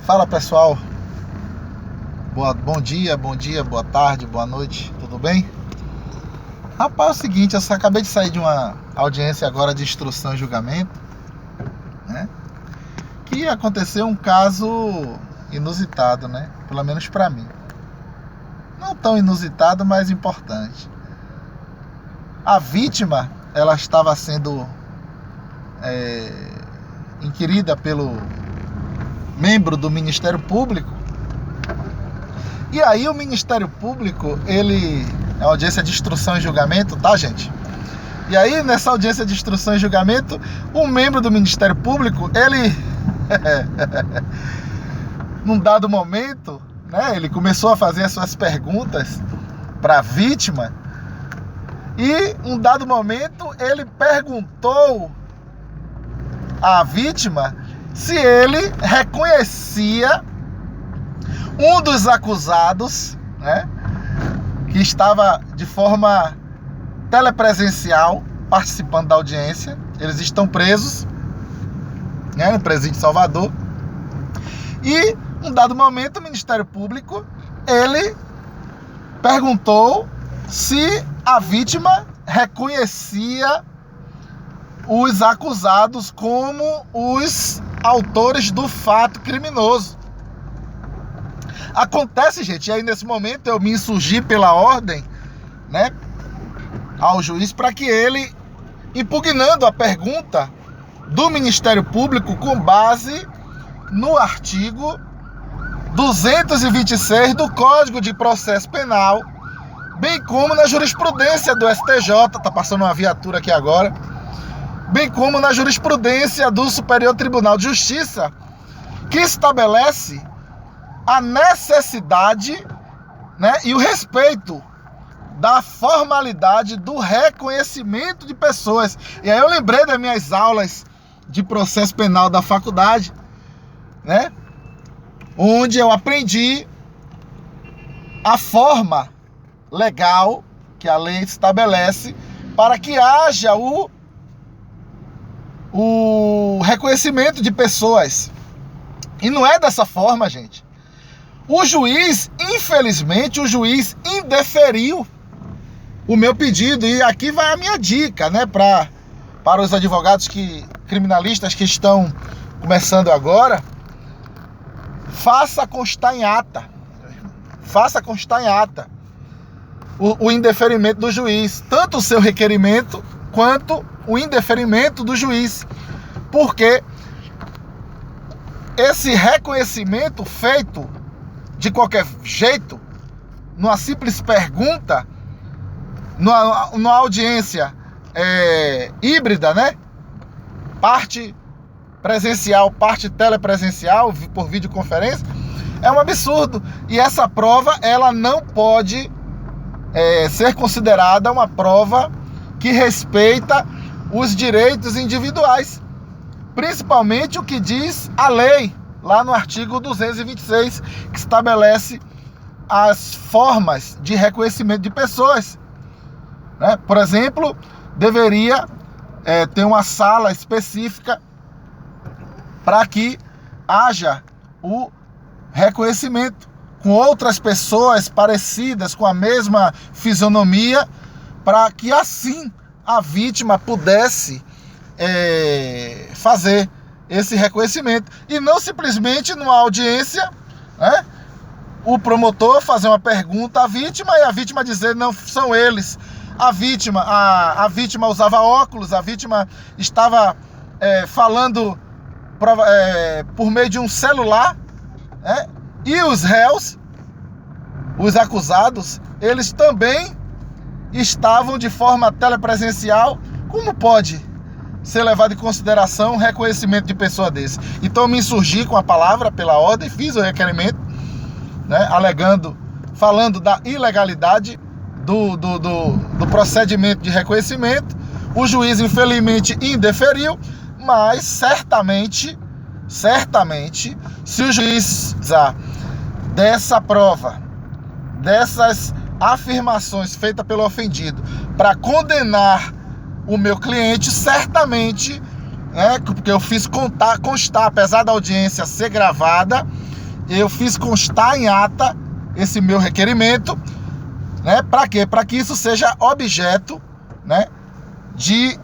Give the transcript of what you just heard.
Fala pessoal, bom dia, boa tarde, boa noite, tudo bem? Rapaz, é o seguinte, eu acabei de sair de uma audiência agora de instrução e julgamento, né? Que aconteceu um caso inusitado, né? Pelo menos pra mim. Não tão inusitado, mas importante. A vítima, ela estava sendo inquirida pelo membro do Ministério Público. E aí o Ministério Público, ele é uma audiência de instrução e julgamento, tá, gente? E aí nessa audiência de instrução e julgamento, um membro do Ministério Público, ele num dado momento, né, ele começou a fazer as suas perguntas para a vítima. E um dado momento ele perguntou à vítima se ele reconhecia um dos acusados, né, que estava de forma telepresencial participando da audiência. Eles estão presos, né, no presídio de Salvador. E um dado momento o Ministério Público ele perguntou se a vítima reconhecia os acusados como os autores do fato criminoso. Acontece, gente, e aí nesse momento eu me insurgi pela ordem, né, ao juiz para que ele, impugnando a pergunta do Ministério Público com base no artigo 226 do Código de Processo Penal, bem como na jurisprudência do STJ, tá passando uma viatura aqui agora, bem como na jurisprudência do Superior Tribunal de Justiça, que estabelece a necessidade, né, e o respeito da formalidade do reconhecimento de pessoas. E aí eu lembrei das minhas aulas de processo penal da faculdade, né, onde eu aprendi a forma legal que a lei estabelece para que haja o reconhecimento de pessoas. E não é dessa forma, gente. O juiz, infelizmente, indeferiu o meu pedido. E aqui vai a minha dica, né, para os advogados criminalistas que estão começando agora. Faça constar em ata. Faça constar em ata o indeferimento do juiz. Tanto o seu requerimento quanto o indeferimento do juiz. Porque esse reconhecimento feito de qualquer jeito, numa simples pergunta, numa audiência híbrida, né? Parte presencial, parte telepresencial, por videoconferência, é um absurdo. E essa prova, ela não pode ser considerada uma prova que respeita os direitos individuais, principalmente o que diz a lei, lá no artigo 226, que estabelece as formas de reconhecimento de pessoas, né? Por exemplo, deveria ter uma sala específica para que haja o reconhecimento com outras pessoas parecidas, com a mesma fisionomia, para que assim a vítima pudesse fazer esse reconhecimento. E não simplesmente numa audiência, né, o promotor fazer uma pergunta à vítima e a vítima dizer não são eles. A vítima usava óculos, a vítima estava falando por meio de um celular, né? E os réus, os acusados, eles também estavam de forma telepresencial. Como pode ser levado em consideração o reconhecimento de pessoa desse? Então eu me insurgi com a palavra pela ordem, fiz o requerimento, né, falando da ilegalidade do procedimento de reconhecimento. O juiz infelizmente indeferiu, mas certamente, se o juiz precisar dessa prova, dessas afirmações feitas pelo ofendido para condenar o meu cliente, certamente, né, porque eu fiz constar, apesar da audiência ser gravada, eu fiz constar em ata esse meu requerimento, né? Para quê? Para que isso seja objeto, né, de